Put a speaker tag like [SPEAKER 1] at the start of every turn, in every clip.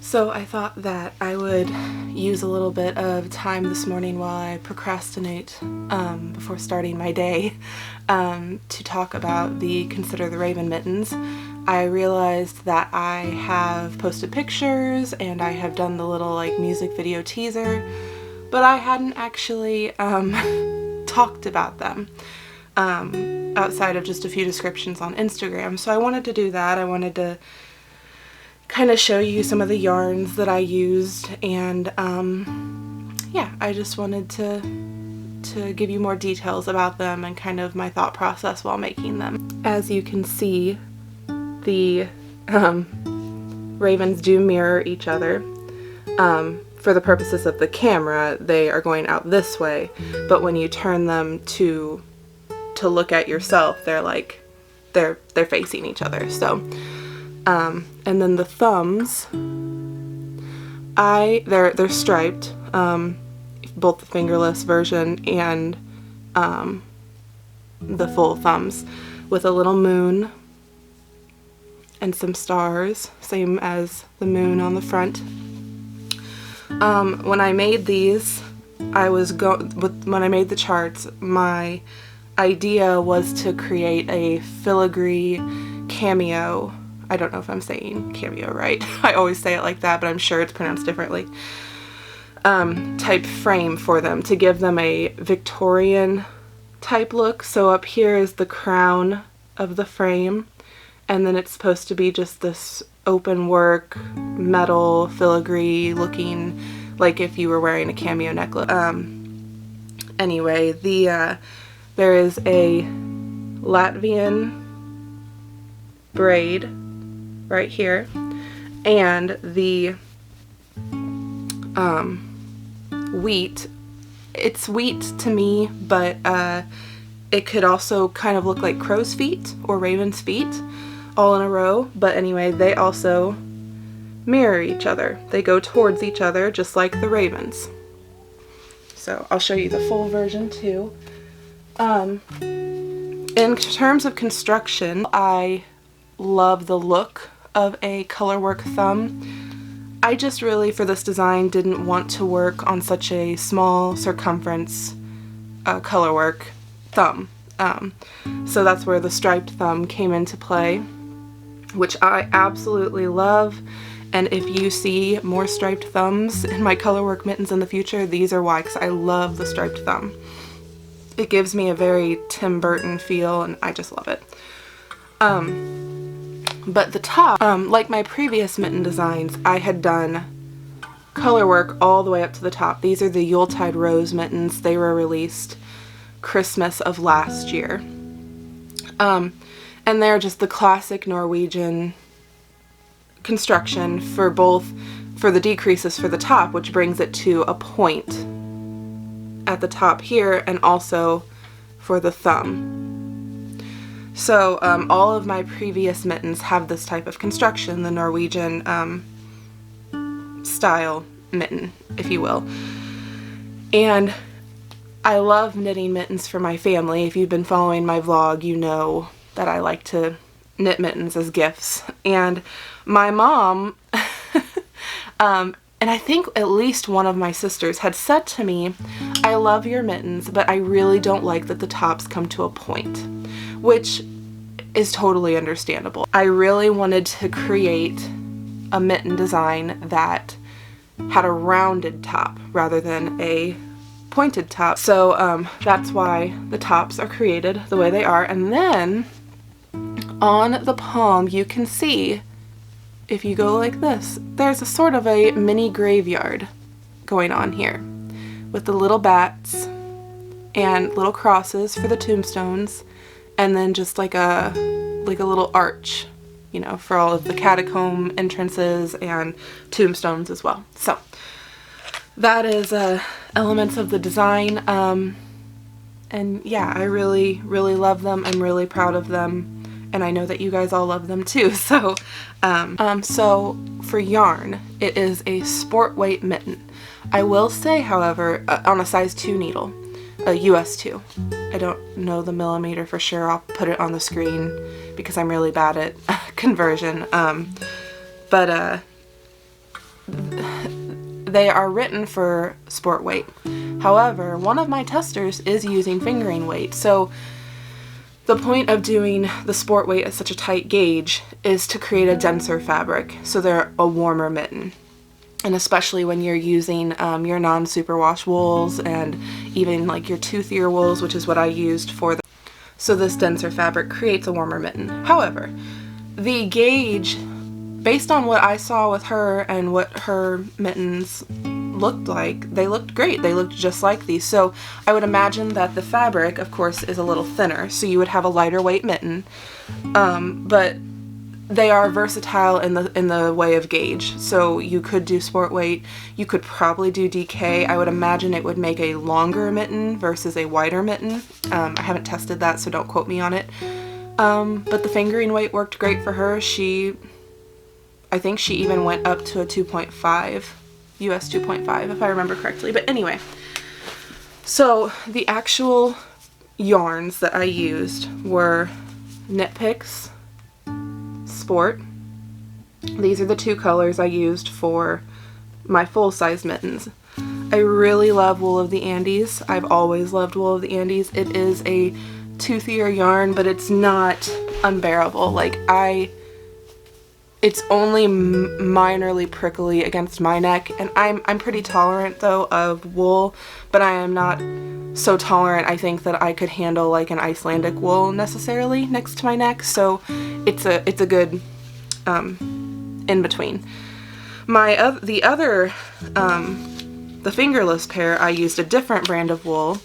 [SPEAKER 1] So I thought that I would use a little bit of time this morning while I procrastinate before starting my day to talk about the Consider the Raven mittens. I realized that I have posted pictures and I have done the little like music video teaser, but I hadn't actually talked about them outside of just a few descriptions on Instagram. So I wanted to do that. I wanted to kind of show you some of the yarns that I used, and yeah, I just wanted to give you more details about them and kind of my thought process while making them. As you can see, the ravens do mirror each other. For the purposes of the camera, they are going out this way, but when you turn them to look at yourself, they're like they're facing each other. So and then the thumbs, they're striped, both the fingerless version and the full thumbs, with a little moon and some stars, same as the moon on the front. When I made these, when I made the charts, my idea was to create a filigree cameo. I don't know if I'm saying cameo right. I always say it like that, but I'm sure it's pronounced differently. Type frame for them to give them a Victorian type look. So up here is the crown of the frame, and then it's supposed to be just this open work metal filigree looking like if you were wearing a cameo necklace. Anyway, there is a Latvian braid right here, and the wheat, it's wheat to me, but it could also kind of look like crow's feet or raven's feet all in a row. But anyway, they also mirror each other. They go towards each other just like the ravens. So I'll show you the full version too. In terms of construction, I love the look of a colorwork thumb. I just really, for this design, didn't want to work on such a small circumference colorwork thumb. So that's where the striped thumb came into play, which I absolutely love. And if you see more striped thumbs in my colorwork mittens in the future, these are why, because I love the striped thumb. It gives me a very Tim Burton feel, and I just love it. But the top, like my previous mitten designs, I had done color work all the way up to the top. These are the Yuletide Rose mittens. They were released Christmas of last year. And they're just the classic Norwegian construction for the decreases for the top, which brings it to a point at the top here, and also for the thumb. So all of my previous mittens have this type of construction, the Norwegian style mitten, if you will. And I love knitting mittens for my family. If you've been following my vlog, you know that I like to knit mittens as gifts. And my mom, and I think at least one of my sisters had said to me, I love your mittens, but I really don't like that the tops come to a point, which is totally understandable. I really wanted to create a mitten design that had a rounded top rather than a pointed top. So that's why the tops are created the way they are. And then on the palm, you can see, if you go like this, there's a sort of a mini graveyard going on here with the little bats and little crosses for the tombstones, and then just like a little arch, you know, for all of the catacomb entrances and tombstones as well. So that is elements of the design, and yeah, I really love them. I'm really proud of them, and I know that you guys all love them too. So so for yarn, it is a sport weight mitten. I will say, however, on a size 2 needle, a US 2. I don't know the millimeter for sure. I'll put it on the screen because I'm really bad at conversion. But they are written for sport weight. However, one of my testers is using fingering weight, so the point of doing the sport weight at such a tight gauge is to create a denser fabric, so they're a warmer mitten. And especially when you're using your non-superwash wools and even like your toothier wools, which is what I used for the... So this denser fabric creates a warmer mitten. However, the gauge, based on what I saw with her and what her mittens looked like, they looked great. They looked just like these. So I would imagine that the fabric, of course, is a little thinner, so you would have a lighter weight mitten. But they are versatile in the way of gauge. So you could do sport weight, you could probably do DK. I would imagine it would make a longer mitten versus a wider mitten. I haven't tested that, so don't quote me on it. But the fingering weight worked great for her. I think she even went up to a 2.5, US 2.5 if I remember correctly. But anyway, so the actual yarns that I used were Knit Picks Sport. These are the two colors I used for my full-size mittens. I really love Wool of the Andes. I've always loved Wool of the Andes. It is a toothier yarn, but it's not unbearable. Like, it's only minorly prickly against my neck, and I'm pretty tolerant though of wool, but I am not so tolerant, I think, that I could handle like an Icelandic wool necessarily next to my neck. So it's a good in between. The fingerless pair, I used a different brand of wool.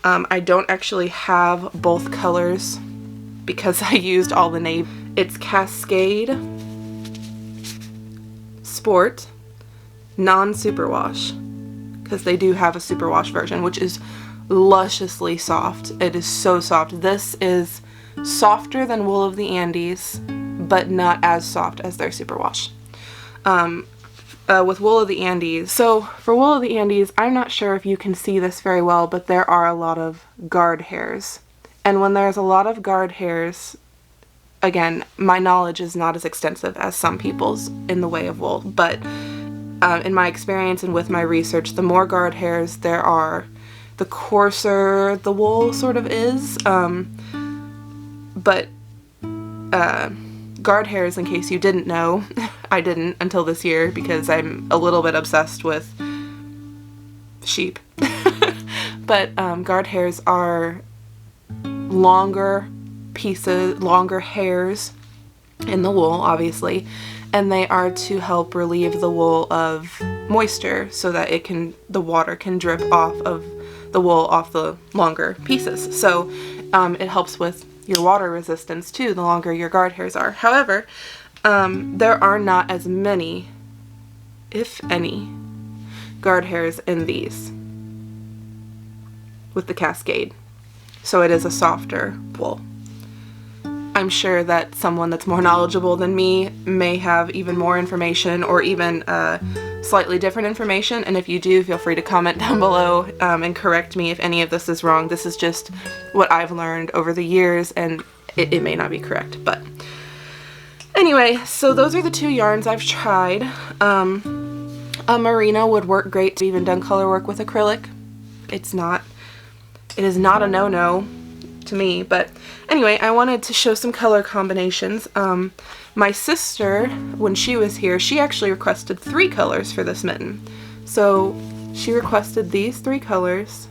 [SPEAKER 1] I don't actually have both colors because I used all the navy. It's Cascade Sport non-superwash, because they do have a superwash version, which is lusciously soft. It is so soft. This is softer than Wool of the Andes, but not as soft as their superwash. With Wool of the Andes, so for Wool of the Andes, I'm not sure if you can see this very well, but there are a lot of guard hairs. And when there's a lot of guard hairs, again, my knowledge is not as extensive as some people's in the way of wool, but in my experience and with my research, the more guard hairs there are, the coarser the wool sort of is. But guard hairs, in case you didn't know, I didn't until this year because I'm a little bit obsessed with sheep. But guard hairs are longer pieces, longer hairs in the wool, obviously, and they are to help relieve the wool of moisture so that the water can drip off of the wool off the longer pieces. So it helps with your water resistance too, the longer your guard hairs are. However, there are not as many, if any, guard hairs in these with the Cascade. So it is a softer wool. I'm sure that someone that's more knowledgeable than me may have even more information or even slightly different information, and if you do, feel free to comment down below and correct me if any of this is wrong. This is just what I've learned over the years, and it may not be correct. But anyway, so those are the two yarns I've tried. A merino would work great. I've even done color work with acrylic. It is not a no-no to me, but anyway, I wanted to show some color combinations. My sister, when she was here, she actually requested 3 colors for this mitten. So she requested these 3 colors,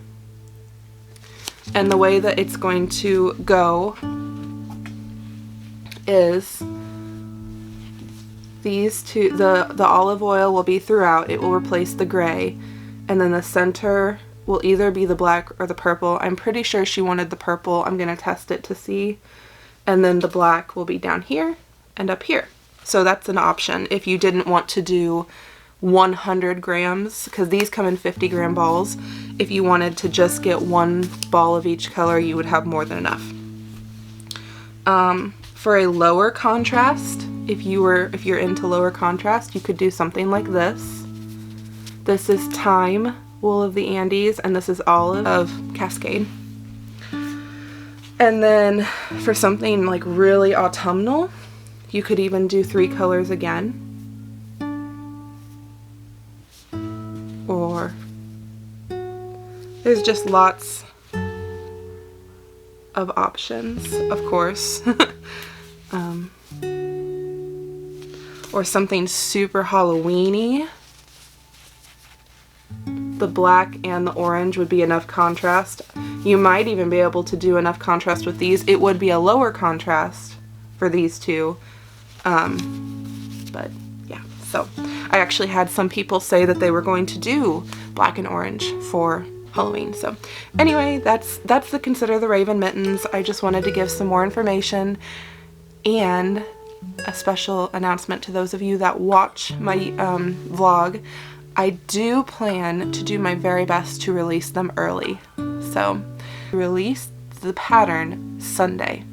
[SPEAKER 1] and the way that it's going to go is these two, the olive oil will be throughout. It will replace the gray, and then the center will either be the black or the purple. I'm pretty sure she wanted the purple. I'm going to test it to see. And then the black will be down here and up here. So that's an option if you didn't want to do 100 grams, because these come in 50 gram balls. If you wanted to just get 1 ball of each color, you would have more than enough. For a lower contrast, if you're into lower contrast, you could do something like this. This is Thyme Wool of the Andes, and this is Olive of Cascade. And then for something like really autumnal, you could even do 3 colors again. or there's just lots of options, of course. Or something super Halloween-y. The black and the orange would be enough contrast. You might even be able to do enough contrast with these. It would be a lower contrast for these two. But yeah, so I actually had some people say that they were going to do black and orange for Halloween. So anyway, that's the Consider the Raven mittens. I just wanted to give some more information, and a special announcement to those of you that watch my vlog. I do plan to do my very best to release them early. So release the pattern Sunday,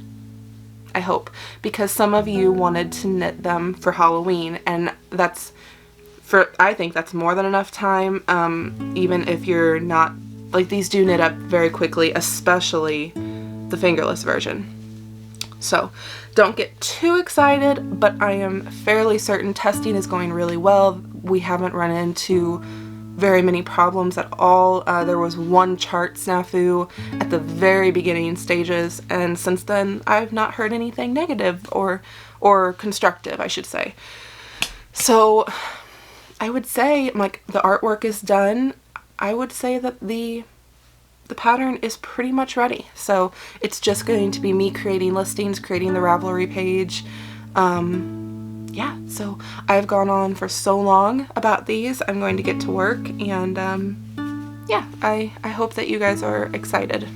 [SPEAKER 1] I hope, because some of you wanted to knit them for Halloween, and I think that's more than enough time. Even if you're not, like, these do knit up very quickly, especially the fingerless version. So don't get too excited, but I am fairly certain testing is going really well. We haven't run into very many problems at all. There was one chart snafu at the very beginning stages, and since then I've not heard anything negative or constructive, I should say. So I would say, like, the artwork is done. I would say that the pattern is pretty much ready. So it's just going to be me creating listings, creating the Ravelry page. Yeah, so I've gone on for so long about these. I'm going to get to work, and yeah, I hope that you guys are excited.